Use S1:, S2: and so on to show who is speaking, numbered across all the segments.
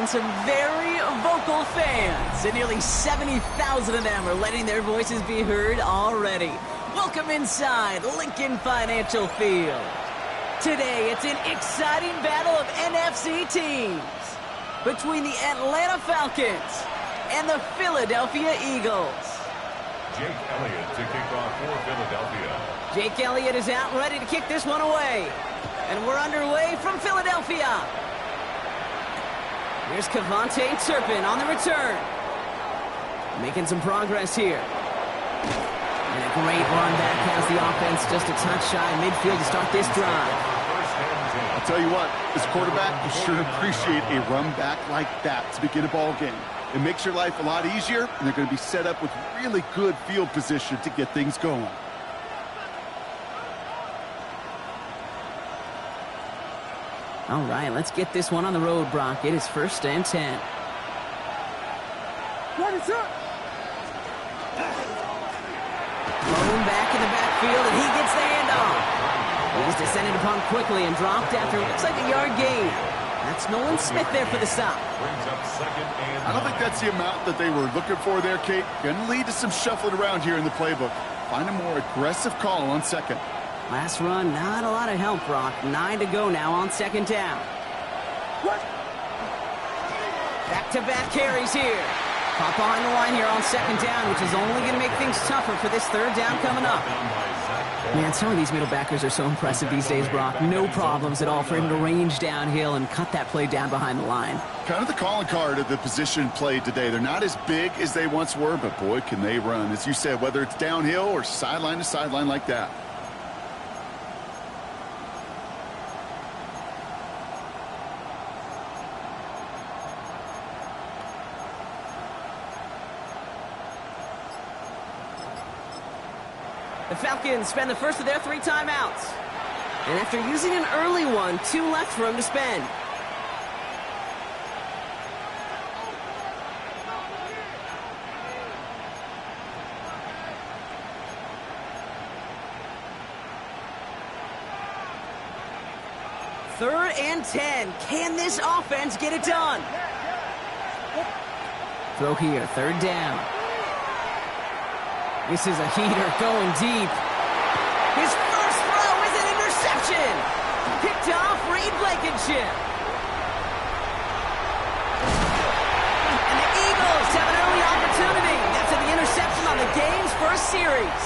S1: in some very vocal fans, and nearly 70,000 of them are letting their voices be heard already. Welcome inside Lincoln Financial Field. Today, it's an exciting battle of NFC teams between the Atlanta Falcons and the Philadelphia Eagles.
S2: Jake Elliott to kick off for Philadelphia.
S1: Jake Elliott is out ready to kick this one away. And we're underway from Philadelphia. Here's Kevontae Turpin on the return. Making some progress here. And a great run back has the offense just a touch shy midfield to start this drive.
S3: I'll tell you what, this quarterback will sure appreciate a run back like that to begin a ball game. It makes your life a lot easier, and they're going to be set up with really good field position to get things going.
S1: All right, let's get this one on the road, Brock. It is 1st and 10.
S4: What is up?
S1: Thrown back in the backfield, and he gets the handoff. He was descended upon quickly and dropped after what looks like a yard gain. That's Nolan Smith there for the stop.
S2: Brings up 2nd and 9.
S3: I don't think that's the amount that they were looking for there, Kate. Going to lead to some shuffling around here in the playbook. Find a more aggressive call on 2nd.
S1: Last run, not a lot of help, Brock. 9 to go now on 2nd down.
S4: What?
S1: Back-to-back carries here. Caught behind the line here on 2nd down, which is only going to make things tougher for this 3rd down coming up. Man, some of these middle backers are so impressive these days, Brock. No problems at all for him to range downhill and cut that play down behind the line.
S3: Kind of the calling card of the position played today. They're not as big as they once were, but boy, can they run. As you said, whether it's downhill or sideline to sideline like that.
S1: The Falcons spend the first of their 3 timeouts. And after using an early one, 2 left for him to spend. Third and 10. Can this offense get it done? Throw here, 3rd down. This is a heater going deep. His first throw is an interception. Picked off Reed Blankenship. And the Eagles have an early opportunity after the interception on the game's first series.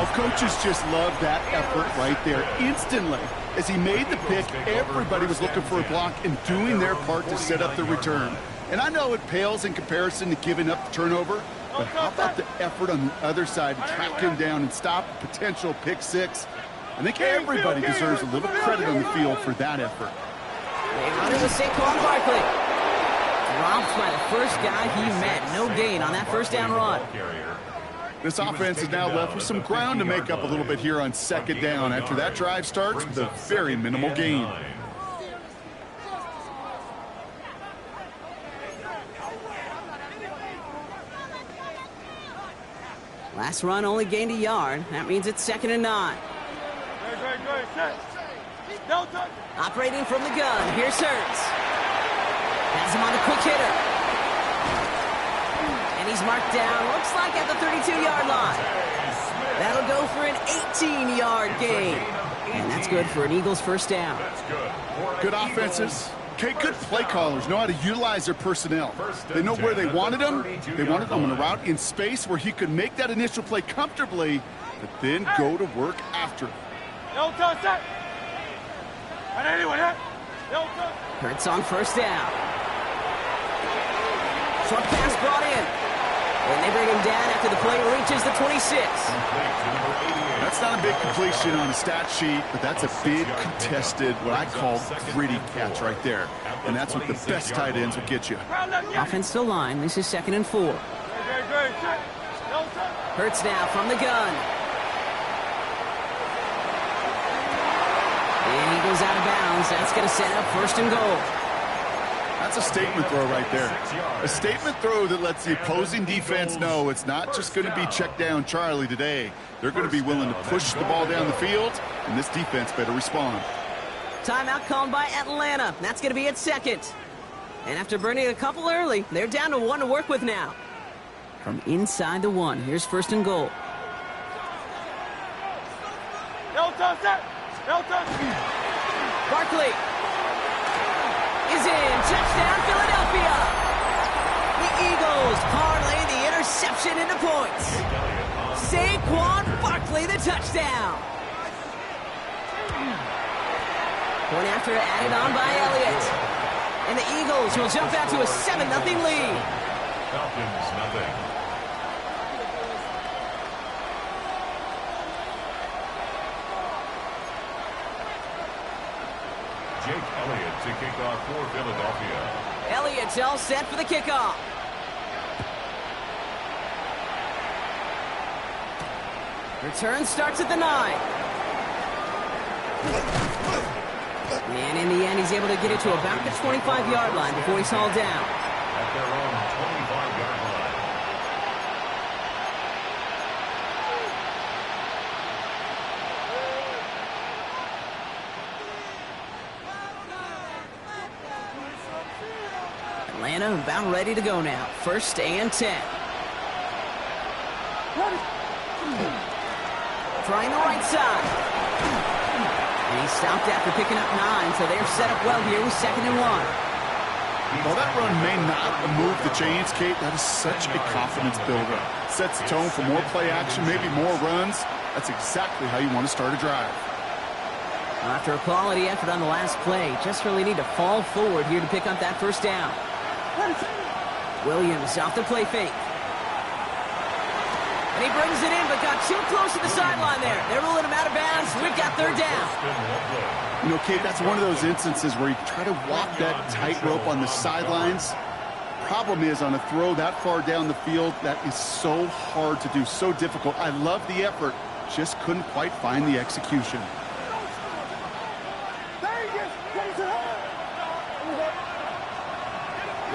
S3: Oh, coaches just love that effort right there instantly. As he made the pick, everybody was looking for a block and doing their part to set up the return. And I know it pales in comparison to giving up the turnover, but how about the effort on the other side to track him down and stop a potential pick 6? I think everybody deserves a little credit on the field for that effort.
S1: They run it with Saquon Barkley. Dropped by the first guy he met. No gain on that 1st down run.
S3: This offense is now left with some ground to make up a little bit here on 2nd down after that drive starts with a very minimal gain.
S1: Last run only gained a yard. That means it's 2nd and 9. Operating from the gun. Here's Hurts. Has him on a quick hitter. And he's marked down, looks like at the 32-yard line. That'll go for an 18-yard gain. And that's good for an Eagles 1st down.
S3: Good offenses. Okay, good play callers know how to utilize their personnel. They know where they wanted them. They wanted them on a route in space where he could make that initial play comfortably, but then go to work after it.
S1: Hurts on 1st down. Short pass brought in. And they bring him down after the play reaches the 26.
S3: That's not a big completion on a stat sheet, but that's a big contested, what I call gritty catch right there. And that's what the best tight ends will get you.
S1: Offense still line. This is 2nd and 4. Hurts now from the gun. And he goes out of bounds. That's going to set up 1st and goal.
S3: That's a statement throw right there. A statement throw that lets the opposing defense know it's not just going to be check down Charlie today. They're going to be willing to push the ball down the field, and this defense better respond.
S1: Timeout called by Atlanta. That's going to be at 2nd. And after burning a couple early, they're down to 1 to work with now. From inside the 1, here's first and goal. Barkley is in. Touchdown, Philadelphia. The Eagles parlay the interception into points. Saquon Barkley, the touchdown. Point after added on by Elliott. And the Eagles will jump out to a 7-0 lead.
S2: Falcons, nothing. Jake Elliott to kick off for Philadelphia.
S1: Elliott's all set for the kickoff. Return starts at the 9. And in the end, he's able to get it to about the 25-yard line before he's hauled down.
S2: At their own 25-yard line.
S1: Atlanta about ready to go now. 1st and 10. Trying the right side. And he stopped after picking up 9, so they're set up well here with 2nd and 1.
S3: Well, that run may not move the chains, Kate. That is such a confidence builder. Sets the tone for more play action, maybe more runs. That's exactly how you want to start a drive.
S1: After a quality effort on the last play, just really need to fall forward here to pick up that 1st down. Williams off the play fake. And he brings it in, but got too close to the sideline there. They're ruling him out of bounds. We've got 3rd down.
S3: You know, Kate, that's one of those instances where you try to walk that tightrope on the sidelines. Problem is, on a throw that far down the field, that is so hard to do, so difficult. I love the effort, just couldn't quite find the execution.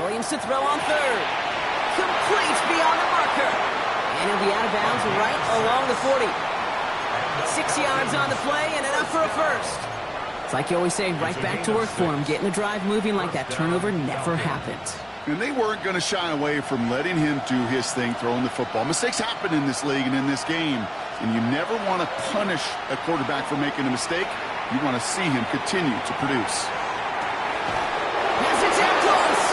S1: Williams to throw on 3rd. Complete beyond the marker. And he'll be out of bounds right along the 40. 6 yards on the play and enough for a 1st. It's like you always say, right back to work for him. Getting the drive moving like that turnover never happened.
S3: And they weren't going to shy away from letting him do his thing, throwing the football. Mistakes happen in this league and in this game. And you never want to punish a quarterback for making a mistake. You want to see him continue to produce.
S1: Pass it down close.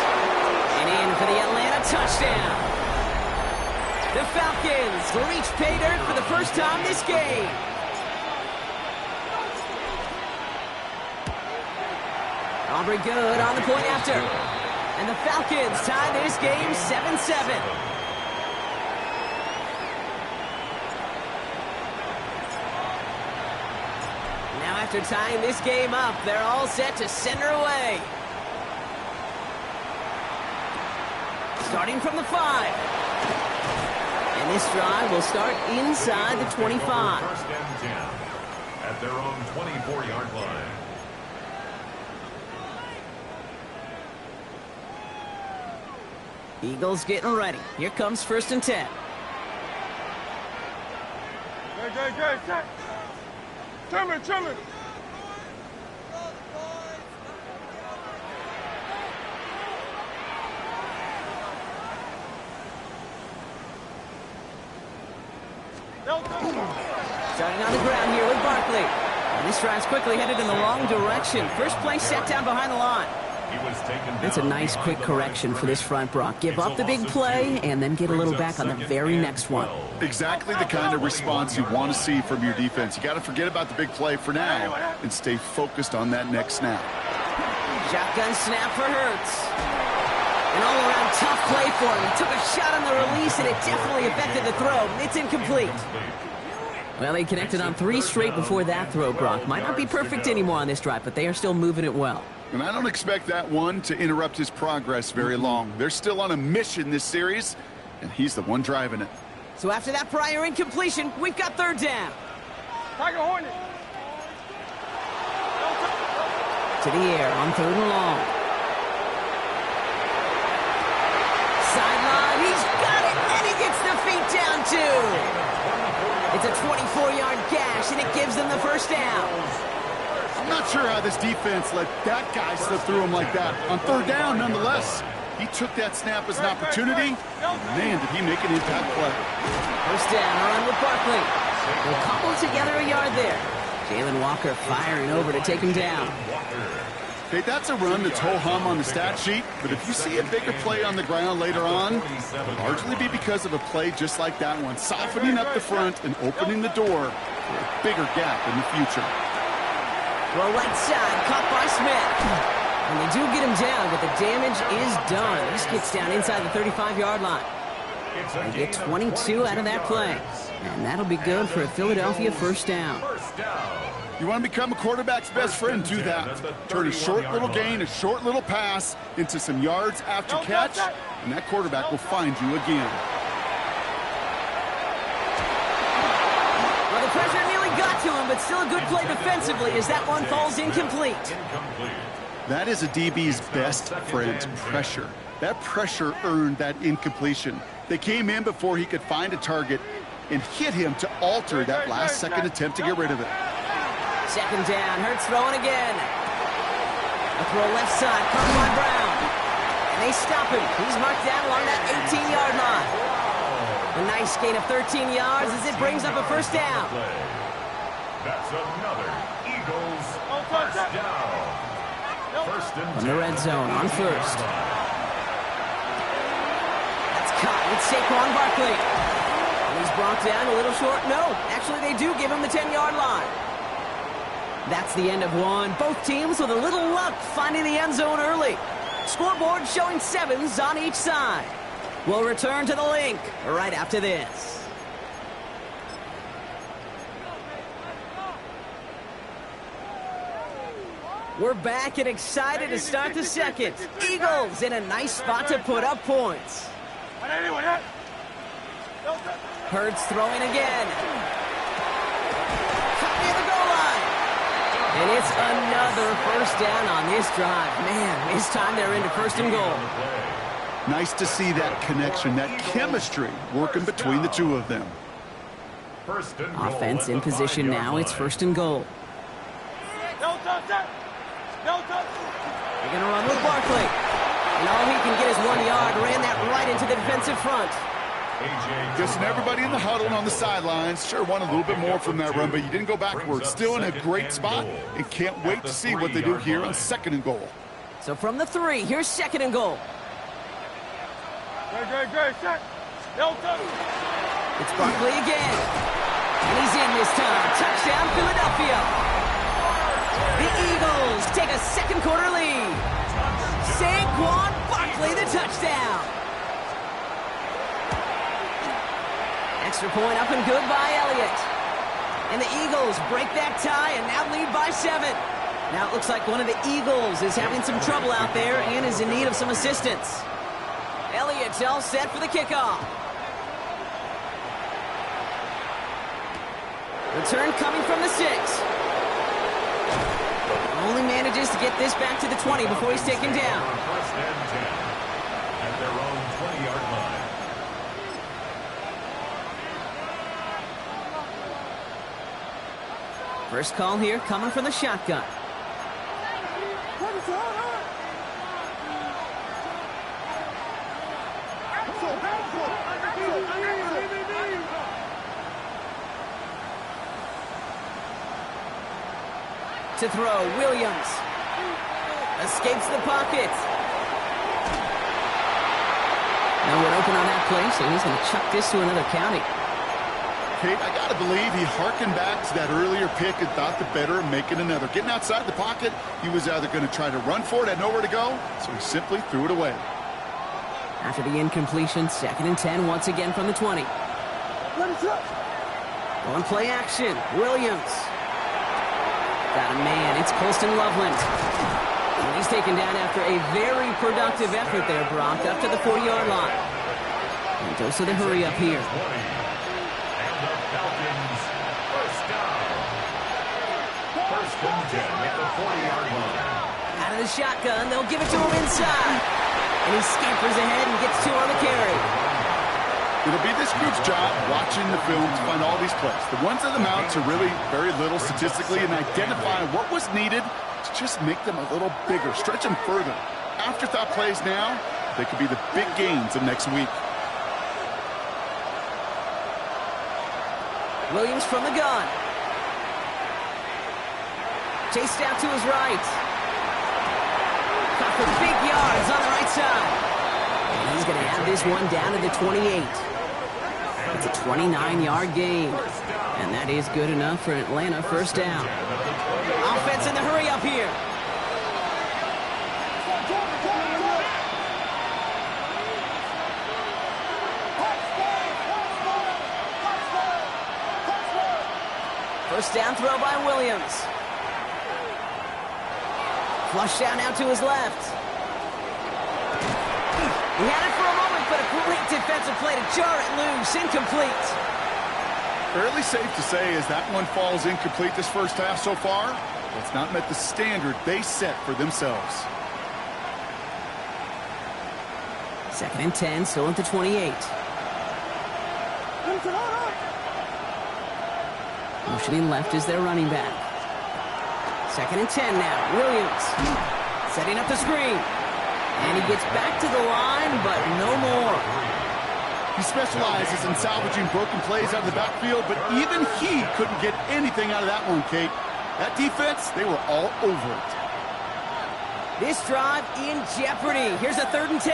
S1: And in for the Atlanta touchdown. The Falcons reach pay dirt for the first time this game. Aubrey good on the point after. And the Falcons tie this game 7-7. Now after tying this game up, they're all set to send her away. Starting from the 5. And this drive will start inside the 25.
S2: 1st and 10 at their own 24-yard line.
S1: Eagles getting ready. Here comes 1st and 10.
S4: Trim it.
S1: Starting on the ground here with Barkley. And this drive's quickly headed in the wrong direction. First play set down behind the line. That's a nice quick correction for this front, Brock. Give up the big play and then get a little back on the very next one.
S3: Exactly the kind of response you want to see from your defense. You got to forget about the big play for now and stay focused on that next snap.
S1: Shotgun snap for Hurts. An all-around tough play for him. He took a shot on the release and it definitely affected the throw. It's incomplete. Well, they connected on 3 straight before that throw, Brock. Might not be perfect anymore on this drive, but they are still moving it well.
S3: And I don't expect that one to interrupt his progress very long. They're still on a mission this series, and he's the one driving it.
S1: So after that prior incompletion, we've got 3rd down.
S4: Tiger Hornet.
S1: To the air on 3rd and long. Sideline, he's got it, and he gets the feet down too. It's a 24-yard gash, and it gives them the 1st down.
S3: I'm not sure how this defense let that guy slip through him like that. On third down, nonetheless, he took that snap as an opportunity. Man, did he make an impact play.
S1: First down, run with Barkley. They'll cobble together a yard there. Jalen Walker firing over to take him down.
S3: Okay, that's a run that's ho-hum on the stat sheet, but if you see a bigger play on the ground later on, it'll largely be because of a play just like that one, softening up the front and opening the door for a bigger gap in the future.
S1: Well, right side, caught by Smith. And they do get him down, but the damage is done. He gets down inside the 35-yard line. They get 22 out of that play. And that'll be good for a Philadelphia first down.
S3: You want to become a quarterback's best friend, do that. Turn a short little gain, a short little pass into some yards after catch, and that quarterback will find you again.
S1: Well, the pressure nearly got to him, but still a good play defensively as that one falls incomplete.
S3: That is a DB's best friend, pressure. That pressure earned that incompletion. They came in before he could find a target and hit him to alter that last-second attempt to get rid of it.
S1: Second down, Hurts throwing again. A throw left side, caught by Brown. And they stop him. He's marked down along that 18-yard line. A nice gain of 13 yards as it brings up a first down.
S2: That's another Eagles first down.
S1: From the red zone on first. That's caught with Saquon Barkley. And he's brought down a little short. No, actually they do give him the 10-yard line. That's the end of one. Both teams with a little luck finding the end zone early. Scoreboard showing 7s on each side. We'll return to the link right after this. We're back and excited to start the second. Eagles in a nice spot to put up points. Hurts throwing again. Caught near the goal line. And it's another first down on this drive. Man, this time they're into first and goal.
S3: Nice to see that connection, that chemistry working between the two of them.
S1: Offense in position now. It's first and goal. They're going to run with Barkley. And all he can get is 1 yard. Ran that right into the defensive front.
S3: Guessing everybody in the huddle and on the sidelines sure wanted a little bit more from that run, but you didn't go backwards. Still in a great spot and can't wait to see what they do here on second and goal.
S1: So from the 3, here's second and goal. It's Barkley again. And he's in this time. Touchdown, Philadelphia. The Eagles take a second quarter lead. Saquon Barkley, the touchdown. Extra point up and good by Elliott. And the Eagles break that tie and now lead by 7. Now it looks like one of the Eagles is having some trouble out there and is in need of some assistance. Elliott's all set for the kickoff. Return coming from the 6. Only manages to get this back to the 20 before he's taken down.
S2: First and 10 at their own 20-yard line.
S1: First call here coming from the shotgun. To throw, Williams. Escapes the pocket. No one open on that play, so he's going to chuck this to another county.
S3: Kate, I got to believe he hearkened back to that earlier pick and thought the better of making another. Getting outside the pocket, he was either going to try to run for it, had nowhere to go, so he simply threw it away.
S1: After the incompletion, second and 10 once again from the 20. On play action, Williams. Got a man, it's Colston Loveland. And he's taken down after a very productive effort there, Brock, up to the 40-yard line. And dose of the hurry up here.
S2: And the Falcons first down. First and 10 at the 40-yard line.
S1: Out of the shotgun, they'll give it to him inside. And he scampers ahead and gets 2 on the carry.
S3: It'll be this group's job watching the film to find all these plays. The ones that amount to really very little statistically and identify what was needed to just make them a little bigger, stretch them further. Afterthought plays now, they could be the big gains of next week.
S1: Williams from the gun. Chased out to his right. Caught for big yards on the right side. And he's going to have this one down to the 28. It's a 29-yard gain. And that is good enough for Atlanta. First down. Offense in the hurry up here. First down throw by Williams. Flush down now to his left. He had it for a moment, but a great defensive play to jar it loose. Incomplete.
S3: Fairly safe to say as that one falls incomplete this first half so far, it's not met the standard they set for themselves.
S1: Second and 10, still at the 28. Motioning left is their running back. Second and 10 now. Williams setting up the screen. And he gets back to the line, but no more.
S3: He specializes in salvaging broken plays out of the backfield, but even he couldn't get anything out of that one, Kate. That defense, they were all over it.
S1: This drive in jeopardy. Here's a third and 10.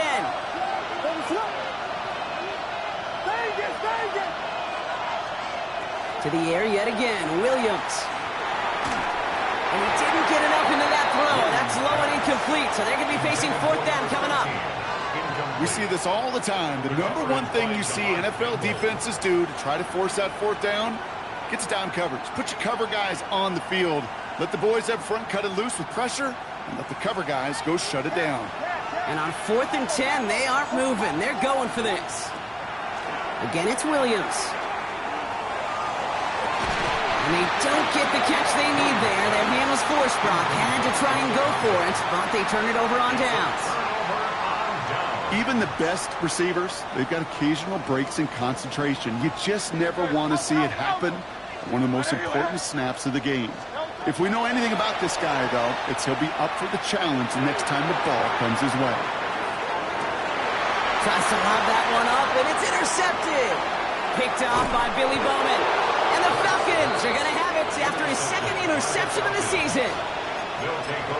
S1: To the air yet again. Williams. And he didn't get enough into that throw. That's low and incomplete, so they're going to be facing fourth down coming up.
S3: We see this all the time. The number one thing you see NFL defenses do to try to force that fourth down, gets down coverage. Put your cover guys on the field. Let the boys up front cut it loose with pressure, and let the cover guys go shut it down.
S1: And on fourth and 10, they aren't moving. They're going for this. Again, it's Williams. And they don't get the catch they need there. Their hand was forced. Brock had to try and go for it, but they turn it over on downs.
S3: Even the best receivers, they've got occasional breaks in concentration. You just never want to see it happen on one of the most important snaps of the game. If we know anything about this guy, though, it's he'll be up for the challenge the next time the ball comes his way.
S1: Tries to lob that one up, and it's intercepted. Picked off by Billy Bowman. And the Falcons are going to have it after his second interception of the season.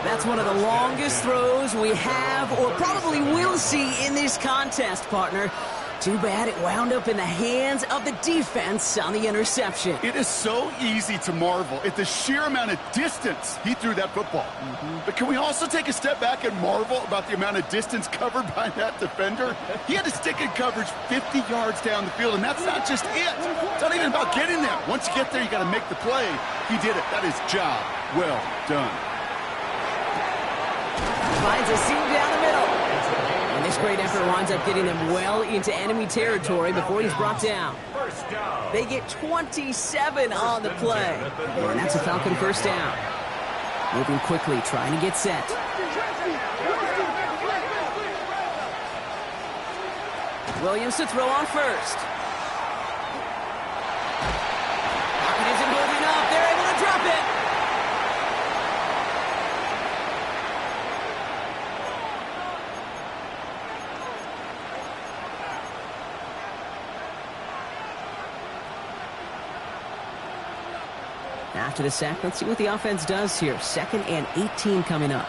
S1: That's one of the longest throws we have or probably will see in this contest, partner. Too bad it wound up in the hands of the defense on the interception.
S3: It is so easy to marvel at the sheer amount of distance he threw that football. But can we also take a step back and marvel about the amount of distance covered by that defender? He had to stick in coverage 50 yards down the field, and that's not just it. It's not even about getting there. Once you get there, you got to make the play. He did it. That is job well done.
S1: Finds a seam down the middle. And this great effort winds up getting them well into enemy territory before he's brought down. They get 27 on the play. And that's a Falcon first down. Moving quickly, trying to get set. Williams to throw on first. Pocket isn't holding up. They're able to drop it. After the sack, let's see what the offense does here. 2nd and 18 coming up.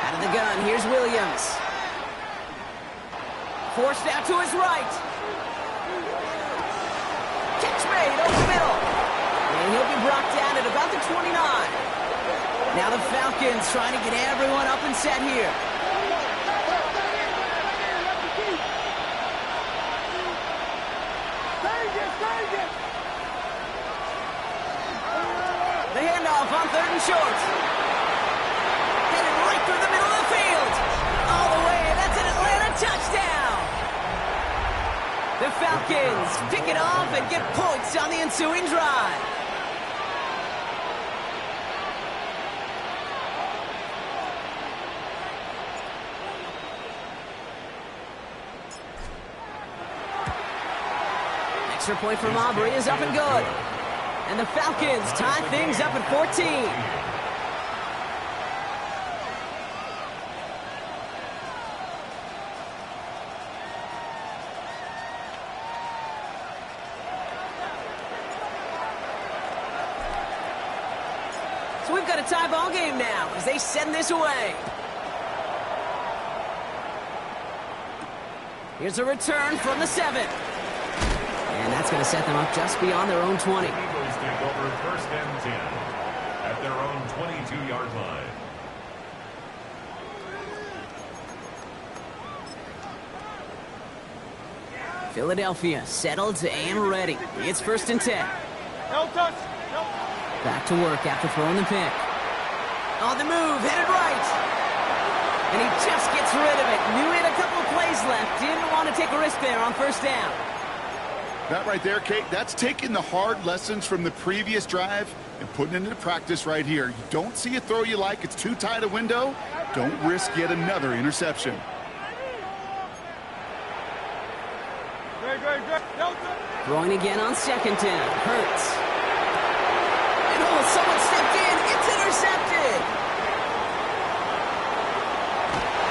S1: Out of the gun, here's Williams. Forced out to his right. Catch made over the middle. And he'll be brought down at about the 29. Now the Falcons trying to get everyone up and set here. The handoff on 3rd and short. Headed right through the middle of the field. All the way, that's an Atlanta touchdown. The Falcons pick it off and get points on the ensuing drive. Extra point from Aubrey is up and good. And the Falcons tie things up at 14. So we've got a tie ball game now as they send this away. Here's a return from the 7. And that's going to set them up just beyond their own 20.
S2: The Eagles take over first and 10 at their own 22-yard line.
S1: Philadelphia settled and ready. It's first and 10.
S4: No touch. No.
S1: Back to work after throwing the pick. On the move, headed right. And he just gets rid of it. Knew he had a couple of plays left. Didn't want to take a risk there on first down.
S3: That right there, Kate, that's taking the hard lessons from the previous drive and putting it into practice right here. You don't see a throw you like, it's too tight a window, don't risk yet another interception.
S4: Great. No touch.
S1: Throwing again on second down. Hurts. And someone stepped in. It's intercepted.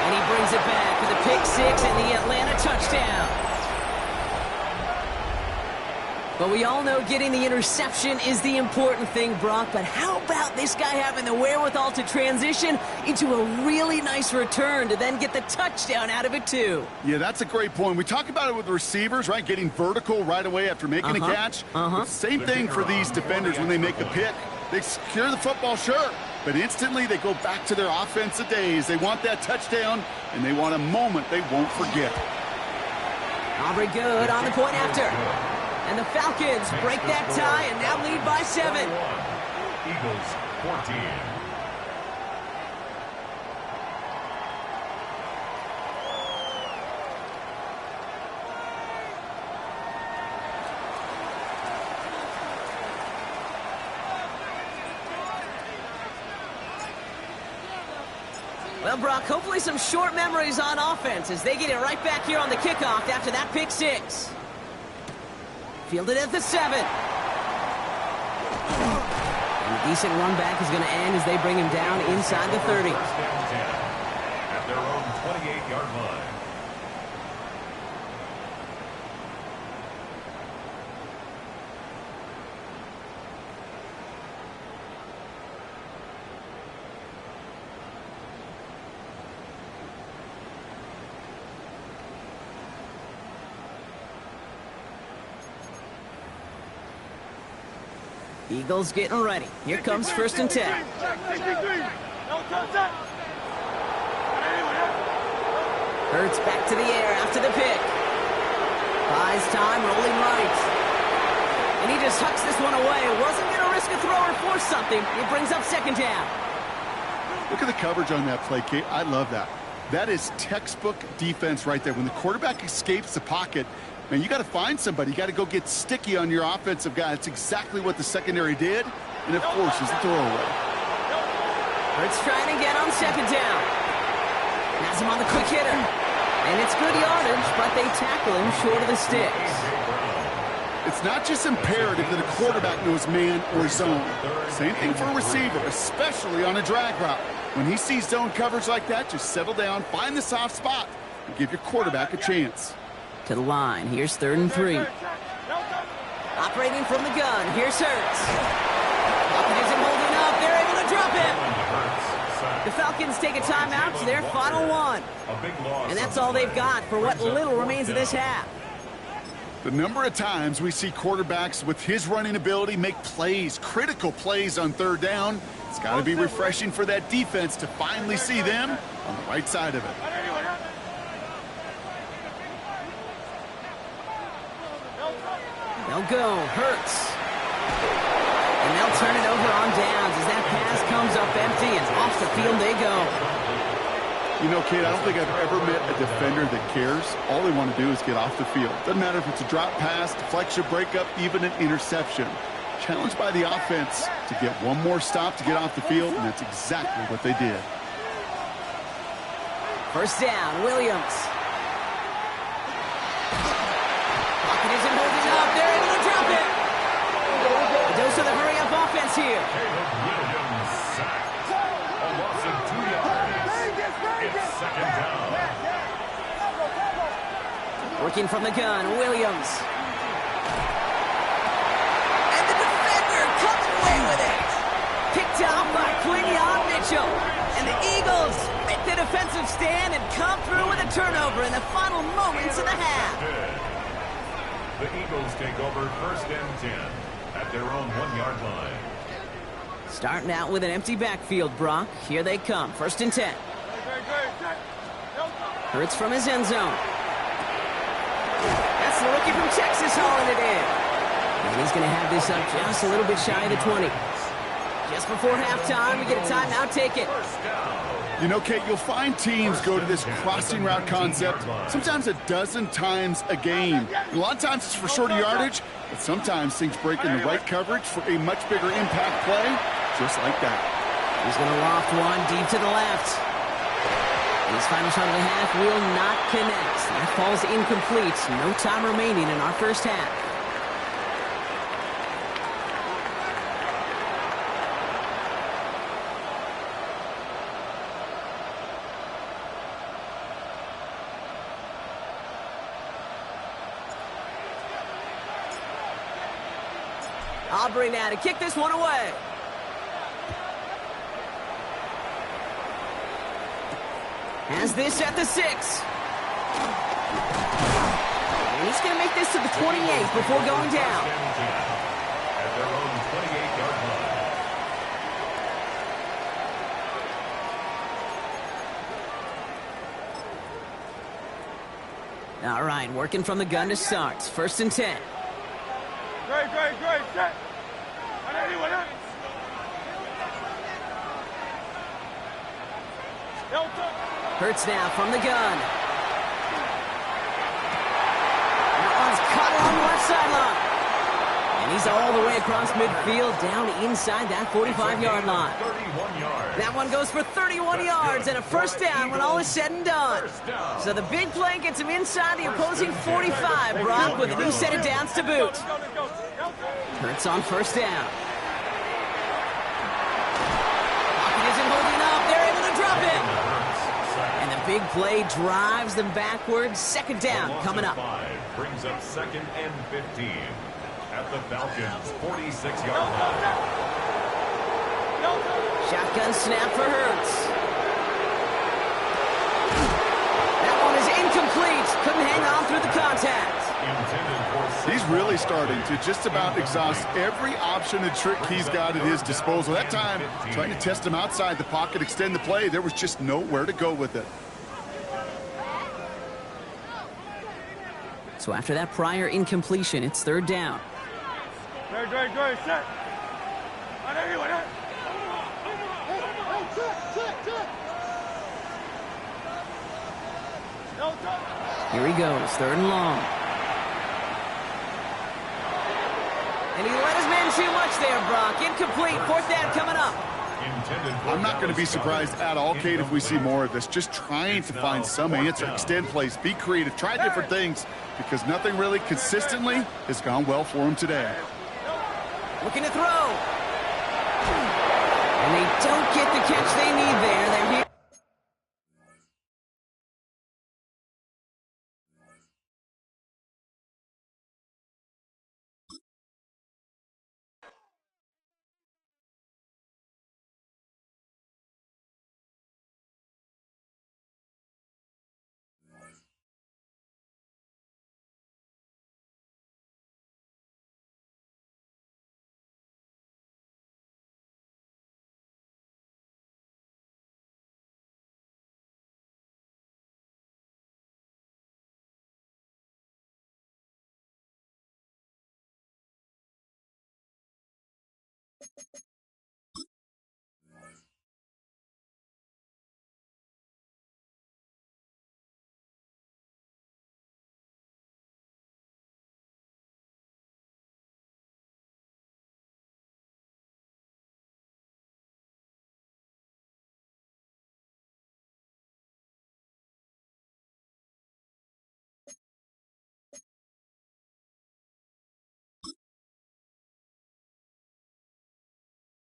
S1: And he brings it back with a pick 6 and the Atlanta touchdown. But we all know getting the interception is the important thing, Brock. But how about this guy having the wherewithal to transition into a really nice return to then get the touchdown out of it, too?
S3: Yeah, that's a great point. We talk about it with the receivers, right? Getting vertical right away after making a catch. Same thing for these defenders when they make a pick. They secure the football, sure. But instantly they go back to their offensive days. They want that touchdown, and they want a moment they won't forget.
S1: Aubrey good on the point after. And the Falcons break that tie and now lead by 7.
S2: Eagles 14.
S1: Well, Brock, hopefully some short memories on offense as they get it right back here on the kickoff after that pick 6. Fielded at the 7. And a decent run back is going to end as they bring him down inside the 30.
S2: First and 10 at their own 28-yard line.
S1: Eagles getting ready. Here comes first and 10.
S4: No touch.
S1: Hurts back to the air after the pick. Buys time, rolling right. And he just hucks this one away. Wasn't going to risk a throw or force something. It brings up second down.
S3: Look at the coverage on that play, Kate. I love that. That is textbook defense right there. When the quarterback escapes the pocket, man, you got to find somebody. You got to go get sticky on your offensive guy. That's exactly what the secondary did, and it forces the throwaway.
S1: Hurts trying to get on second down. Has him on the quick hitter. And it's good yardage, but they tackle him short of the sticks.
S3: It's not just imperative that a quarterback knows man or zone. Same thing for a receiver, especially on a drag route. When he sees zone coverage like that, just settle down, find the soft spot, and give your quarterback a chance.
S1: To the line. Here's 3rd and 3. Operating from the gun. Here's Hurts. Falcons isn't holding up. They're able to drop him. The Falcons take a timeout to their final one. And that's all they've got for what little remains of this half.
S3: The number of times we see quarterbacks with his running ability make plays, critical plays on 3rd down, it's got to be refreshing for that defense to finally see them on the right side of it.
S1: They'll go. Hurts. And they'll turn it over on downs as that pass comes up empty and off the field they go.
S3: You know, Kate, I don't think I've ever met a defender that cares. All they want to do is get off the field. Doesn't matter if it's a drop pass, deflection, breakup, even an interception. Challenged by the offense to get one more stop to get off the field, and that's exactly what they did.
S1: First down, Williams. Pocket isn't holding up. They're able goes to the hurry-up offense here.
S2: Caleb Williams sacked. A loss of 2 yards. It's second down.
S1: Working from the gun, Williams. And the defender comes away with it. Picked out by Quinion Mitchell. And the Eagles make the defensive stand and come through with a turnover in the final moments of the half.
S2: The Eagles take over first and 10 at their own 1-yard line.
S1: Starting out with an empty backfield, Brock. Here they come, first and 10. Hurts from his end zone. That's the rookie from Texas hauling it in. And he's going to have this up just a little bit shy of the 20. Just before halftime, we get a timeout, take it.
S3: You know, Kate, you'll find teams go to this crossing route concept sometimes a dozen times a game. A lot of times it's for shorter yardage, but sometimes things break in the right coverage for a much bigger impact play, just like that.
S1: He's going to loft one deep to the left. And his final shot of the half will not connect. That falls incomplete. No time remaining in our first half. Aubrey now to kick this one away. Has this at the 6. And he's going to make this to the 28 before going down.
S2: At their own 28-yard line.
S1: All right, working from the gun to start. First and 10.
S4: Great, set.
S1: Hurts now from the gun. That one's caught along the left sideline. And he's all the way across midfield, down inside that 45-yard line.
S2: 31 yards.
S1: That one goes for 31 yards and a first down when all is said and done. So the big play gets him inside the opposing 45, Brock, with a new set of downs to boot. Hurts on first down. Pocket isn't holding up. They're able to drop him. And the big play drives them backwards. Second down coming up.
S2: 5 brings up second and 15 at the Falcons' 46-yard line.
S1: Shotgun snap for Hurts. That one is incomplete. Couldn't hang on through the contact.
S3: He's really starting to just about exhaust every option and trick he's got at his disposal. That time, trying to test him outside the pocket, extend the play, there was just nowhere to go with it.
S1: So after that prior incompletion, it's third down.
S4: Great, set.
S1: Here he goes, third and long. And he let his man too much there, Brock. Incomplete, fourth down coming up.
S3: I'm not going to be surprised at all, Kate, if we see more of this. Just trying to find some answer, extend plays, be creative, try different things, because nothing really consistently has gone well for him today.
S1: Looking to throw. And they don't get the catch they need there. They're here.